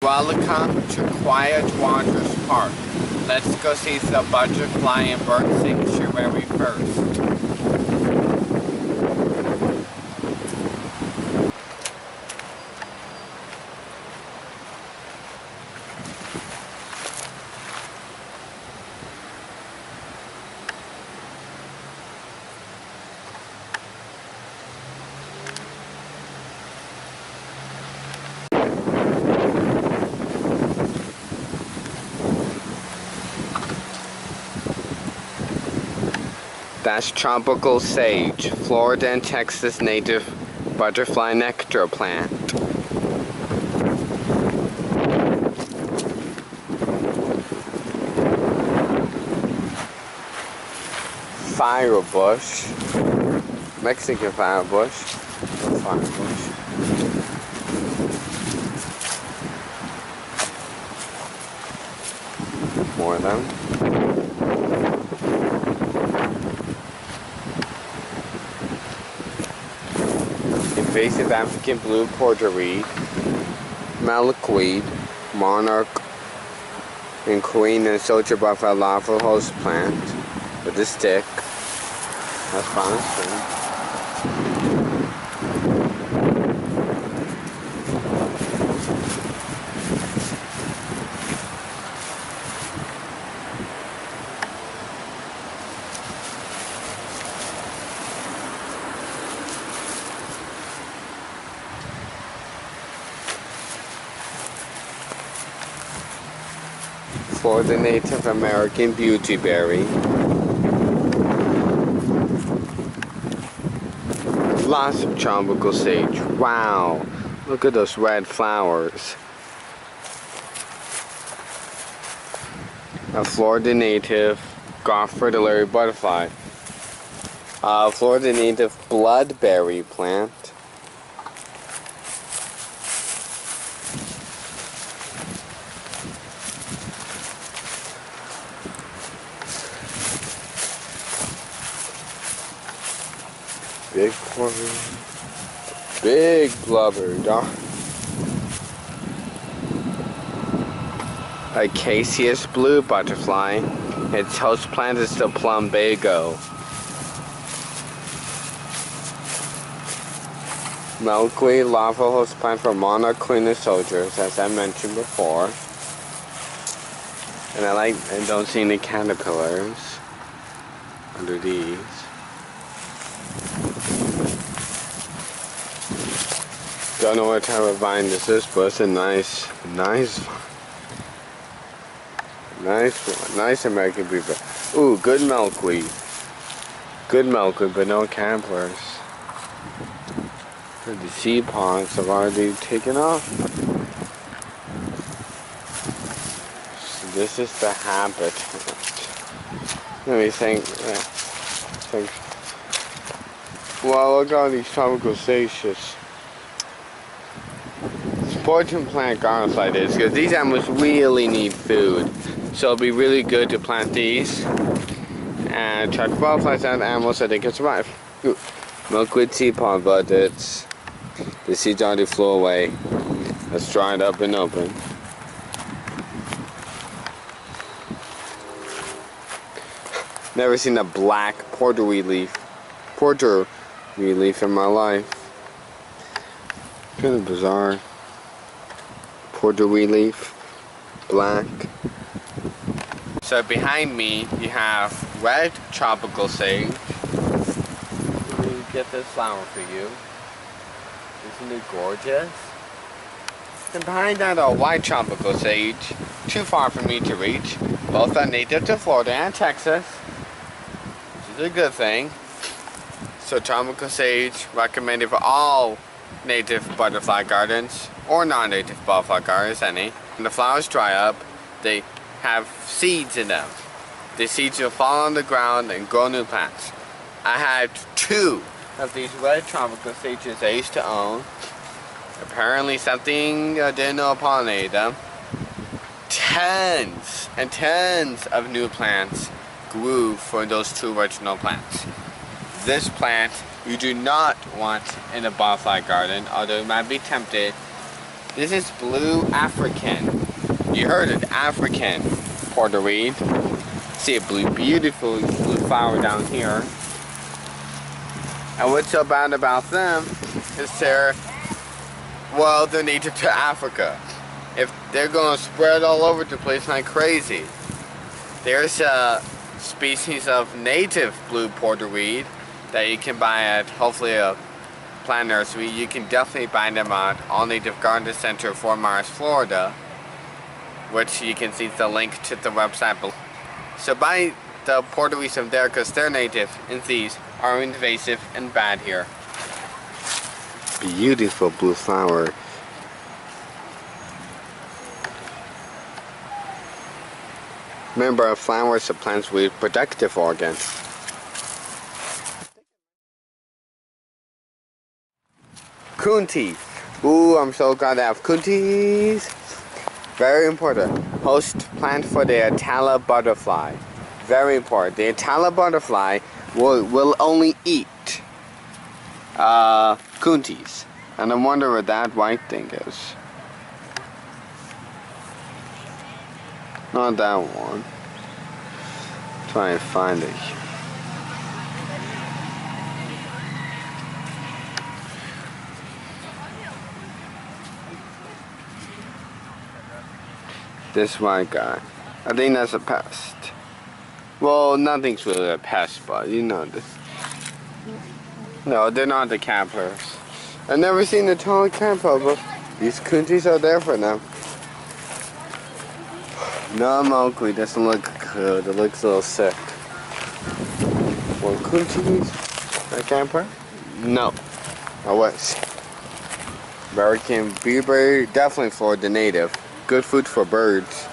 Welcome to Quiet Waters Park. Let's go see the butterfly and bird sanctuary first. That's tropical sage, Florida and Texas native butterfly nectar plant. Firebush, Mexican firebush, more of them. Invasive African blue porterweed, milkweed, monarch, and queen and soldier butterfly larval host plant with a stick. That's fine. For the Native American beautyberry. Lots of tropical sage. Wow, look at those red flowers. A Florida native Goffertillary butterfly. A Florida native bloodberry plant. Big quarter, big blubber dog. Acacius blue butterfly. Its host plant is the plumbago. Milkweed larval host plant for monarch queen and soldiers, as I mentioned before. And I don't see any caterpillars under these. Don't know what type of vine this is, but it's a nice American blueberry. Ooh, good milkweed, but no caterpillars. The seed pods have already taken off. So this is the habitat. Let me think. Well, look at all these tropical sages. Important plant gardens like this because these animals really need food, so it'll be really good to plant these and try to butterflies and animals so they can survive. Ooh, milkweed seed pod, but the seeds already flew away. It's dried up and open. Never seen a black porterweed leaf in my life. Kind of bizarre. Porterweed leaf, black. So behind me you have red tropical sage. Let me get this flower for you. Isn't it gorgeous? And behind that are white tropical sage. Too far for me to reach. Both are native to Florida and Texas, which is a good thing. So tropical sage recommended for all native butterfly gardens or non-native butterfly gardens, any. When the flowers dry up, they have seeds in them. The seeds will fall on the ground and grow new plants. I had 2 of these red tropical sages I used to own. Apparently something I didn't know pollinated them. Tons and tons of new plants grew for those 2 original plants. This plant you do not want in a butterfly garden, although you might be tempted. This is blue African. You heard it, African porterweed. See a beautiful blue flower down here. And what's so bad about them is they're native to Africa. If they're gonna spread all over the place like crazy. There's a species of native blue porterweed that you can buy at hopefully a plant nursery. You can definitely buy them at All Native Garden Center, Fort Myers, Florida, which you can see the link to the website below. So buy the porterweeds from there because they're native and these are invasive and bad here. Beautiful blue flower. Remember, flowers are plants with productive organs. Coon teeth. Ooh, I'm so glad I have coon teeth. Very important. Host plant for the Atala butterfly. Very important. The Atala butterfly will only eat coon teeth. And I wonder what that white thing is. Not that one. Try and find it. This white guy. I think that's a pest. Well, nothing's really a pest, but you know this. No, they're not the campers. I've never seen a tall camper, but these coonties are there for them. No, Mowgli doesn't look good. It looks a little sick. Well, coonties, a camper? No, I wish. American beeberry, definitely for the native. Good food for birds.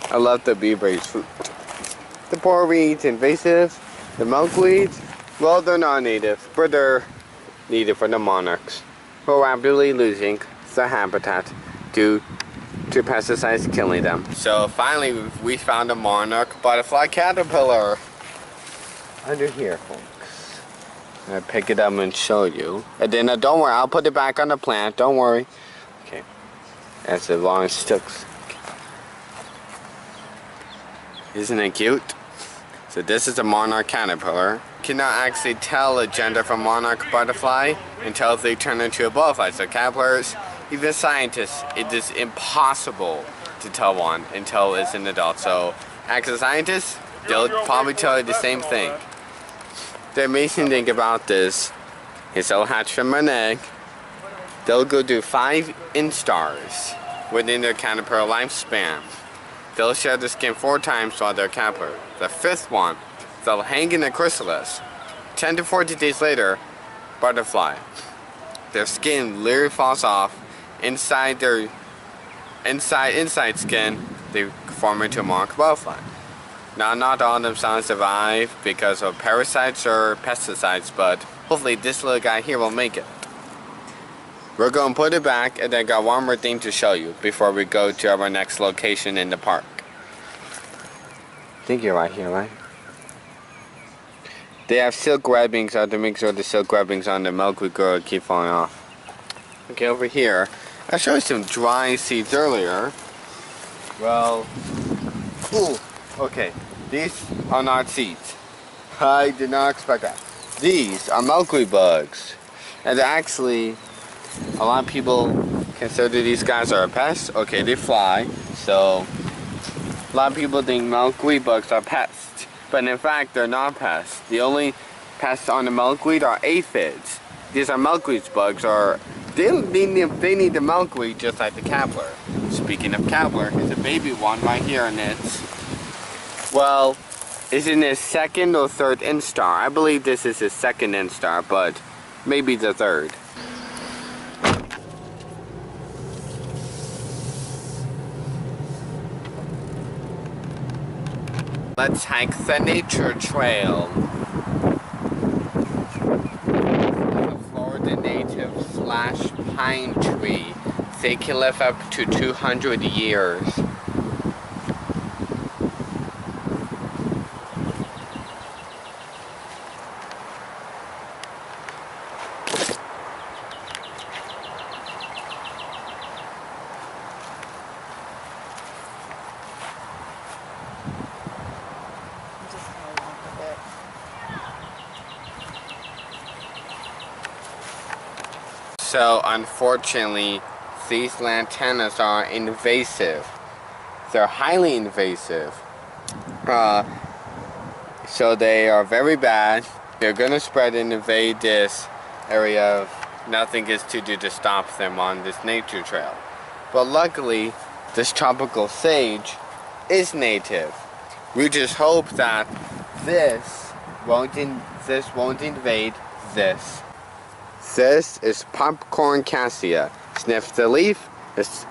I love the beeberry's fruit. The porterweeds, invasive. The milkweeds, well, they're not native, but they're native for the monarchs, who are rapidly losing their habitat due to pesticides killing them. So finally, we found a monarch butterfly caterpillar under here, folks. I'll pick it up and show you. And then don't worry, I'll put it back on the plant. Don't worry. Okay. As long as it sticks. Isn't it cute? So this is a monarch caterpillar. You cannot actually tell a gender from monarch butterfly until they turn into a butterfly. So caterpillars, even scientists, it is impossible to tell one until it's an adult. So as a scientist, they'll probably tell you the same thing. The amazing thing about this is they'll hatch from an egg. They'll go to 5 instars within their caterpillar lifespan. They'll shed their skin 4 times while they're a caterpillar. The 5th one, they'll hang in a chrysalis. 10 to 14 days later, butterfly. Their skin literally falls off. Inside their inside skin, they form into a monarch butterfly. Now, not all of them survive because of parasites or pesticides, but hopefully this little guy here will make it. We're going to put it back, and I got one more thing to show you before we go to our next location in the park. I think you're right here, right? They have silk webbings, so to make sure the silk webbings on the milkweed girl keep falling off. Okay, over here, I showed you some dry seeds earlier. Well, ooh, okay, these are not seeds. I did not expect that. These are milkweed bugs, and actually, a lot of people consider these guys are a pest. Okay, they fly, so a lot of people think milkweed bugs are pests, but in fact they're not pests. The only pests on the milkweed are aphids. These are milkweed bugs, or they need the milkweed just like the caterpillar. Speaking of caterpillar, here's a baby one right here, and it's in his 2nd or 3rd instar. I believe this is his 2nd instar, but maybe the 3rd. Let's hike the nature trail. The Florida native slash pine tree. They can live up to 200 years. So unfortunately, these lantanas are invasive. They're highly invasive. So they are very bad. They're gonna spread and invade this area. Nothing is to do to stop them on this nature trail. But luckily, this tropical sage is native. We just hope that this won't invade this. This is popcorn cassia. Sniff the leaf.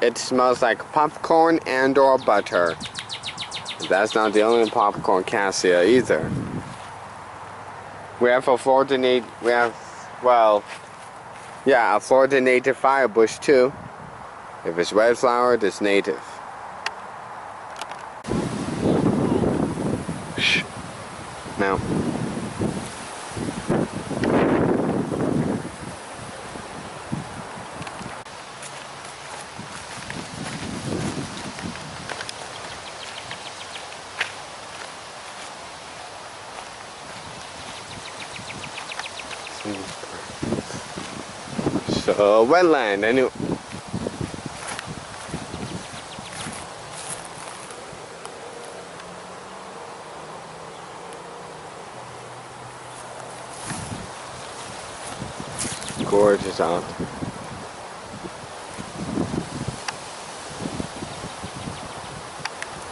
It smells like popcorn and or butter. That's not the only popcorn cassia either. We have a Florida native. A Florida native firebush too. If it's red flowered, it's native. Shh. Now. So wetland, anyway. Gorgeous out.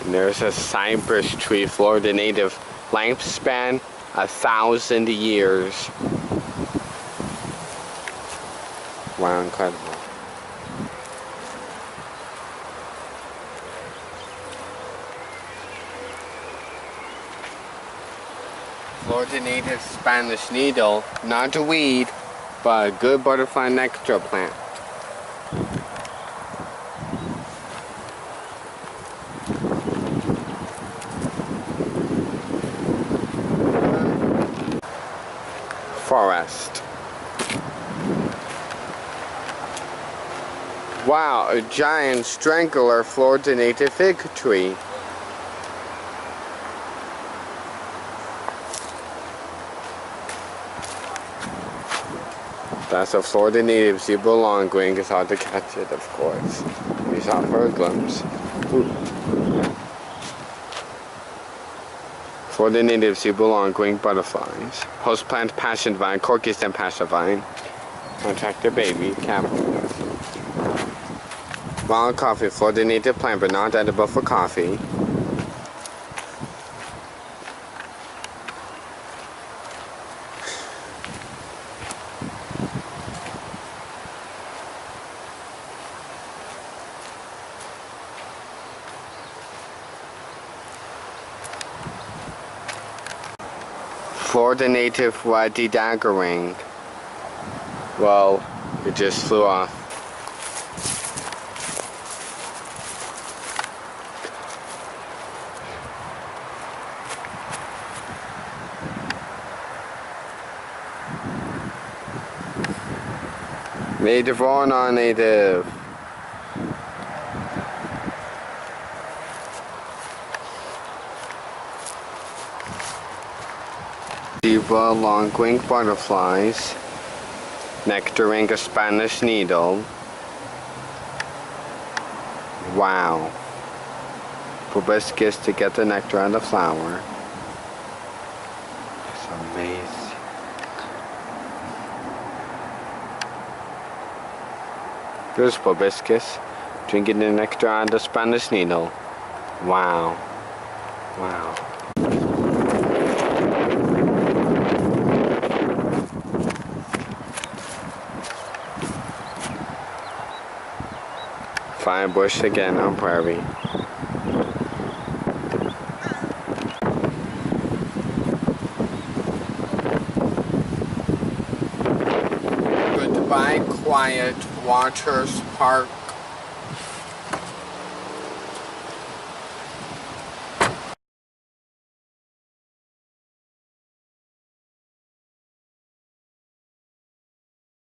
And there's a cypress tree, Florida native, lifespan 1,000 years. Wow, incredible. Florida native Spanish needle, not a weed, but a good butterfly nectar plant. Forest. Wow, a giant strangler Florida native fig tree. That's a Florida native zebra longwing. It's hard to catch it, of course. We saw for a glimpse. Ooh. Florida native zebra longwing butterflies. Host plant passion vine, corky stem passion vine. Contractor baby, capital. Wild coffee, Florida native plant, but not edible for coffee. Florida native whitey daggerwing. Well, it just flew off. Native or non-native? Zebra long-winged butterflies. Nectaring a Spanish needle. Wow. Proboscis to get the nectar on the flower. It's amazing. There's proboscis drinking the nectar on the Spanish needle. Wow. Wow. Firebush again on prairie. Goodbye, quiet waters park